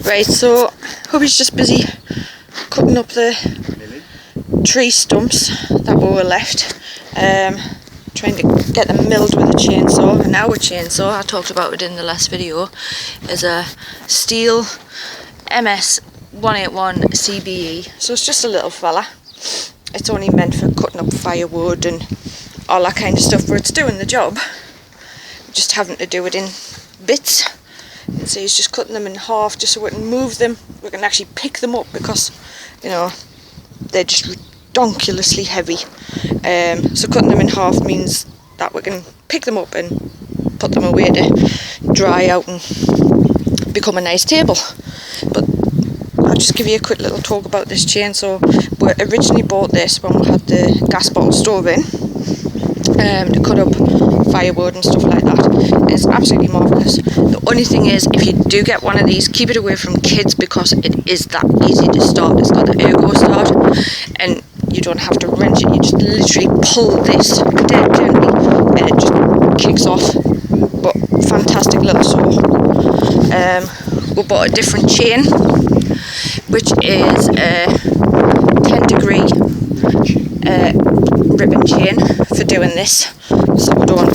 Right, so hubby's just busy cutting up the tree stumps that were left, trying to get them milled with a chainsaw. And our chainsaw, I talked about it in the last video, is a Stihl MS181CBE, so it's just a little fella. It's only meant for cutting up firewood and all that kind of stuff, but it's doing the job. Just having to do it in bits. And so he's just cutting them in half just so we can move them. We can actually pick them up because, you know, they're just redonkulously heavy. So cutting them in half means that we can pick them up and put them away to dry out and become a nice table. But I'll just give you a quick little talk about this chainsaw. We originally bought this when we had the gas bottle stove in, to cut up firewood and stuff like that. It's absolutely marvellous. The only thing is, if you do get one of these, keep it away from kids because it is that easy to start. It's got the ergo start and you don't have to wrench it. You just literally pull this dead gently and it just kicks off. But fantastic little saw. We bought a different chain, which is a 10-degree ribbon chain for doing this, so we don't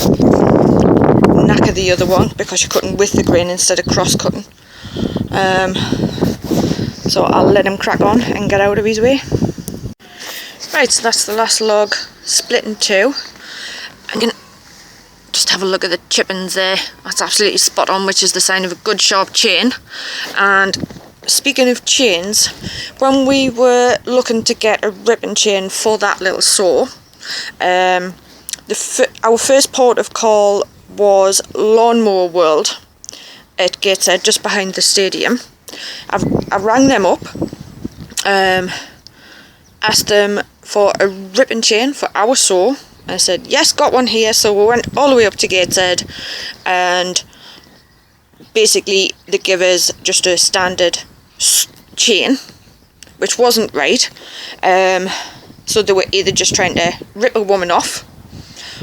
knacker the other one because you're cutting with the grain instead of cross cutting. So I'll let him crack on and get out of his way. Right, so that's the last log split in two. I'm gonna just have a look at the chippings there. That's absolutely spot on, which is the sign of a good sharp chain. And speaking of chains, when we were looking to get a ribbon chain for that little saw, our first port of call was Lawnmower World at Gateshead, just behind the stadium. I rang them up, asked them for a ribbon chain for our saw. I said, yes, got one here. So we went all the way up to Gateshead, and basically they give us just a standard chain, which wasn't right. So they were either just trying to rip a woman off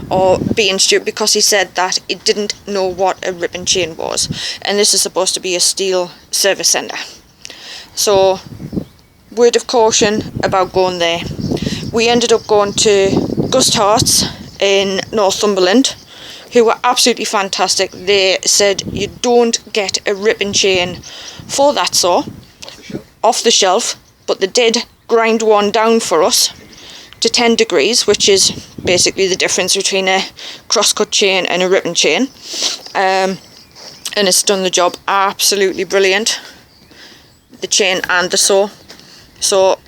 or being stupid, because he said that it didn't know what a ribbon chain was, and this is supposed to be a Stihl service centre. So word of caution about going there. We ended up going to Gust Harts in Northumberland, who were absolutely fantastic. They said you don't get a ribbon chain for that saw off the shelf, but they did grind one down for us to 10 degrees, which is basically the difference between a cross-cut chain and a ribbon chain. And it's done the job absolutely brilliant, the chain and the saw. So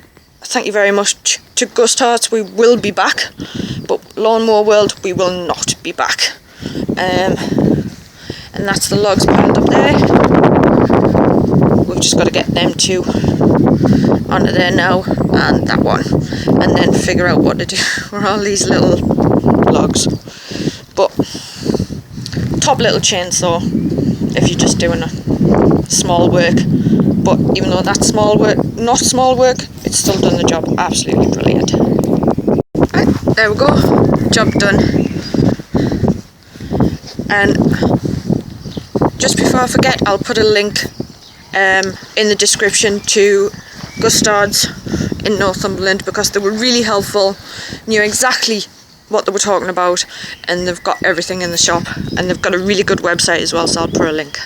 thank you very much to Gust Harts. We will be back, but Lawnmower World, we will not be back. And that's the logs piled up there. We've just got to get them two onto there now, and that one, and then figure out what to do for all these little logs. But top little chainsaw if you're just doing a small work. But even though that's small work, not small work, it's still done the job absolutely brilliant. Right, there we go, job done. And just before I forget, I'll put a link in the description to Gust Harts in Northumberland, because they were really helpful, knew exactly what they were talking about, and they've got everything in the shop, and they've got a really good website as well, so I'll put a link.